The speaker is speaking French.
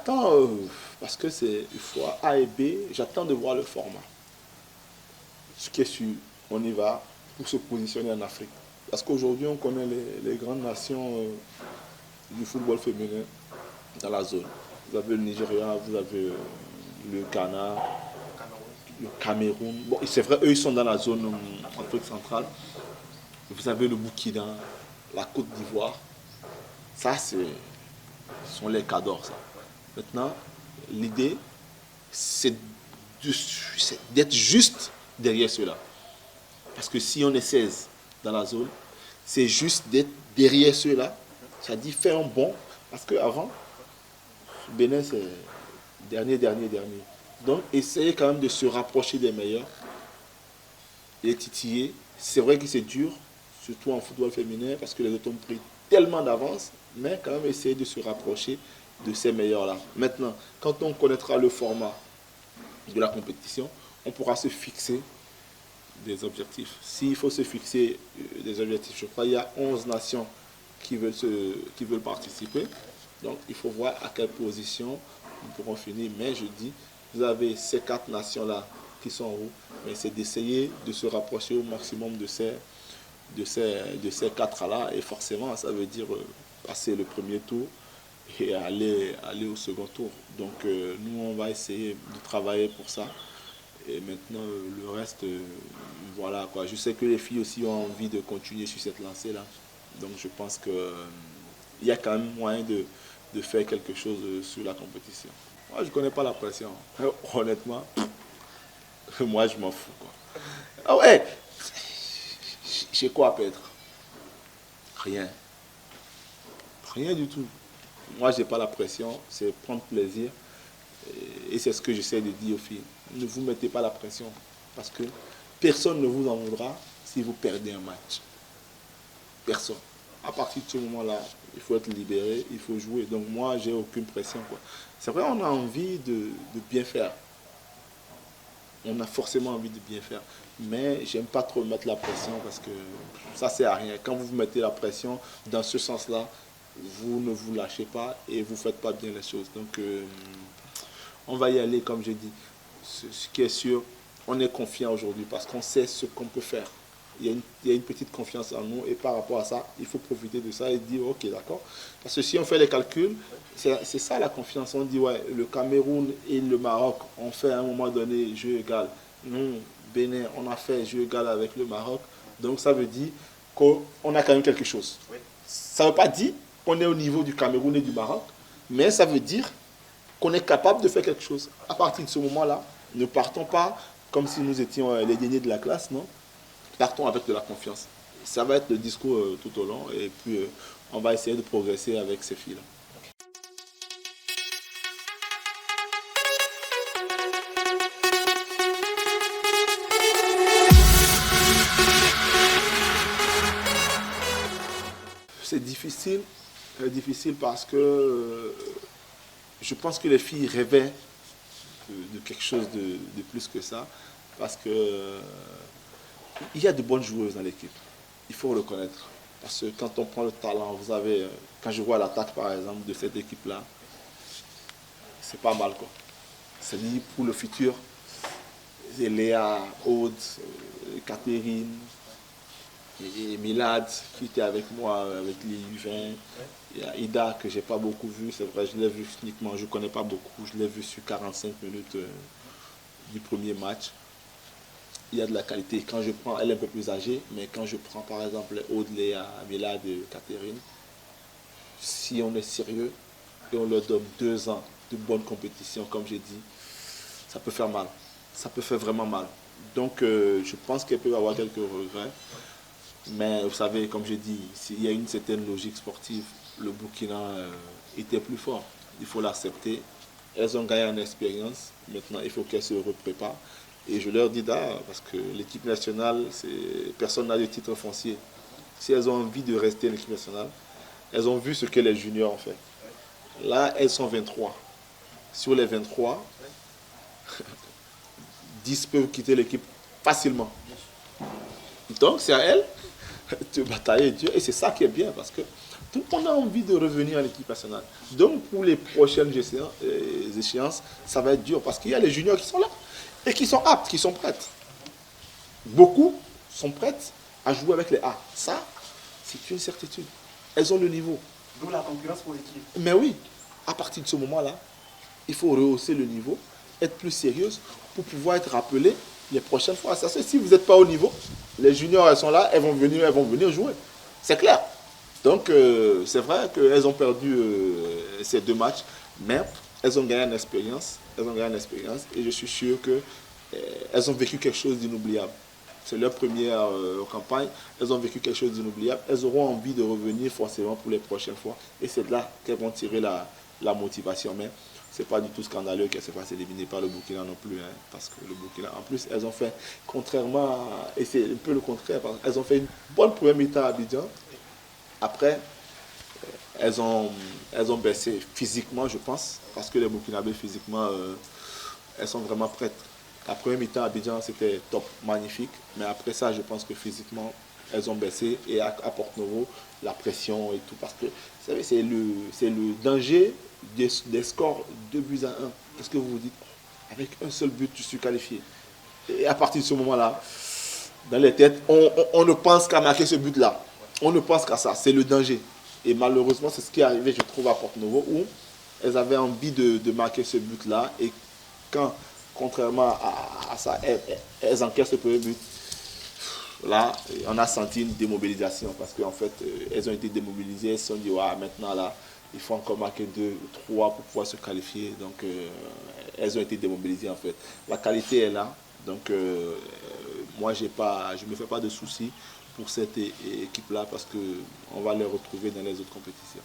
j'attends, parce que c'est une fois A et B, j'attends de voir le format. Ce qui est sûr, on y va pour se positionner en Afrique. Parce qu'aujourd'hui, on connaît les grandes nations du football féminin dans la zone. Vous avez le Nigeria, vous avez le Ghana, le Cameroun. Bon, c'est vrai, eux, ils sont dans la zone Afrique centrale. Vous avez le Burkina, la Côte d'Ivoire. Ça, ce sont les cadors, ça. Maintenant, l'idée, c'est d'être juste derrière ceux-là. Parce que si on est 16 dans la zone, c'est juste d'être derrière ceux-là. Ça dit faire un bond. Parce qu'avant, Bénin, c'est dernier. Donc, essayez quand même de se rapprocher des meilleurs. Les titiller. C'est vrai que c'est dur, surtout en football féminin, parce que les autres ont pris tellement d'avance, mais quand même essayer de se rapprocher de ces meilleurs-là. Maintenant, quand on connaîtra le format de la compétition, on pourra se fixer des objectifs. S'il faut se fixer des objectifs, je crois qu'il y a 11 nations qui veulent participer. Donc, il faut voir à quelle position nous pourrons finir. Mais je dis, vous avez ces 4 nations-là qui sont en haut, mais c'est d'essayer de se rapprocher au maximum de ces 4-là. Et forcément, ça veut dire passer le premier tour et aller au second tour. Donc, nous, on va essayer de travailler pour ça. Et maintenant, le reste, voilà quoi. Je sais que les filles aussi ont envie de continuer sur cette lancée-là. Donc, je pense qu'il y a quand même moyen de faire quelque chose sur la compétition. Moi, je ne connais pas la pression. Honnêtement, moi, je m'en fous, quoi. Ah ouais, j'ai quoi à perdre? Rien. Rien du tout. Moi, je n'ai pas la pression, c'est prendre plaisir. Et c'est ce que j'essaie de dire aux filles. Ne vous mettez pas la pression. Parce que personne ne vous en voudra si vous perdez un match. Personne. À partir de ce moment-là, il faut être libéré, il faut jouer. Donc moi, j'ai aucune pression, quoi. C'est vrai, on a envie de bien faire. On a forcément envie de bien faire. Mais j'aime pas trop mettre la pression parce que ça ne sert à rien. Quand vous vous mettez la pression dans ce sens-là, vous ne vous lâchez pas et vous ne faites pas bien les choses. Donc on va y aller, comme je dis. Ce qui est sûr, on est confiant aujourd'hui parce qu'on sait ce qu'on peut faire. Il y a une petite confiance en nous et par rapport à ça, il faut profiter de ça et dire ok, d'accord. Parce que si on fait les calculs, c'est ça la confiance. On dit ouais, le Cameroun et le Maroc ont fait à un moment donné jeu égal. Nous, Bénin, on a fait jeu égal avec le Maroc. Donc ça veut dire qu'on a quand même quelque chose. Ça ne veut pas dire qu'on est au niveau du Cameroun et du Maroc, mais ça veut dire qu'on est capable de faire quelque chose. À partir de ce moment-là, ne partons pas comme si nous étions les derniers de la classe, non. Partons avec de la confiance. Ça va être le discours tout au long et puis on va essayer de progresser avec ces filles-là. C'est difficile parce que je pense que les filles rêvaient de quelque chose de plus que ça parce que il y a de bonnes joueuses dans l'équipe. Il faut le reconnaître. Parce que quand on prend le talent, vous avez, quand je vois l'attaque par exemple de cette équipe-là, c'est pas mal quoi. C'est dit pour le futur, c'est Léa, Aude, Catherine et Milad qui était avec moi avec les U20. Il y a Ida que j'ai pas beaucoup vu, c'est vrai, je l'ai vu uniquement, je connais pas beaucoup, je l'ai vu sur 45 minutes du premier match. Il y a de la qualité. Quand je prends, elle est un peu plus âgée, mais quand je prends par exemple Aude, Léa, Milad et Catherine, si on est sérieux et on leur donne 2 ans de bonne compétition, comme j'ai dit, ça peut faire mal. Ça peut faire vraiment mal. Donc je pense qu'elles peuvent avoir quelques regrets. Mais vous savez, comme j'ai dit, s'il y a une certaine logique sportive, le Burkina était plus fort. Il faut l'accepter. Elles ont gagné en expérience. Maintenant, il faut qu'elles se repréparent. Et je leur dis parce que l'équipe nationale, personne n'a de titre foncier. Si elles ont envie de rester en équipe nationale, elles ont vu ce que les juniors ont fait. Là, elles sont 23. Sur les 23, 10 peuvent quitter l'équipe facilement. Donc, c'est à elles de batailler Dieu. Et c'est ça qui est bien parce que Tout le monde a envie de revenir à l'équipe nationale. Donc pour les prochaines échéances, ça va être dur parce qu'il y a les juniors qui sont là et qui sont aptes, qui sont prêtes. Beaucoup sont prêtes à jouer avec les A. Ça, c'est une certitude. Elles ont le niveau. D'où la concurrence positive. Mais oui, à partir de ce moment-là, il faut rehausser le niveau, être plus sérieuse pour pouvoir être rappelé les prochaines fois. Ça, si vous n'êtes pas au niveau, les juniors, elles sont là, elles vont venir jouer. C'est clair. Donc, c'est vrai qu'elles ont perdu ces 2 matchs, mais elles ont gagné en expérience. Elles ont gagné en expérience et je suis sûr qu'elles ont vécu quelque chose d'inoubliable. C'est leur première campagne. Elles ont vécu quelque chose d'inoubliable. Elles auront envie de revenir forcément pour les prochaines fois. Et c'est de là qu'elles vont tirer la motivation. Mais ce n'est pas du tout scandaleux qu'elles se fassent éliminer par le Burkina non plus. Hein, parce que le Burkina, en plus, elles ont fait, contrairement à, et c'est un peu le contraire, elles ont fait une bonne première mi-temps à Abidjan. Après, elles ont baissé physiquement, je pense. Parce que les Burkinabés, physiquement, elles sont vraiment prêtes. La première mi-temps à Abidjan, c'était top, magnifique. Mais après ça, je pense que physiquement, elles ont baissé. Et à Porto-Novo, la pression et tout. Parce que, vous savez, c'est le danger des scores 2-1. Qu'est-ce que vous vous dites? Avec un seul but, je suis qualifié. Et à partir de ce moment-là, dans les têtes, on ne pense qu'à marquer ce but-là. On ne pense qu'à ça. C'est le danger. Et malheureusement, c'est ce qui est arrivé, je trouve, à Porto-Novo, où elles avaient envie de marquer ce but-là. Et quand, contrairement à ça, elles encaissent le premier but, là, on a senti une démobilisation parce qu'en fait, elles ont été démobilisées. Elles se sont dit, ouais, maintenant, là, il faut encore marquer 2 ou 3 pour pouvoir se qualifier. Donc, elles ont été démobilisées, en fait. La qualité est là. Donc, moi, je ne me fais pas de soucis pour cette équipe-là parce qu'on va les retrouver dans les autres compétitions.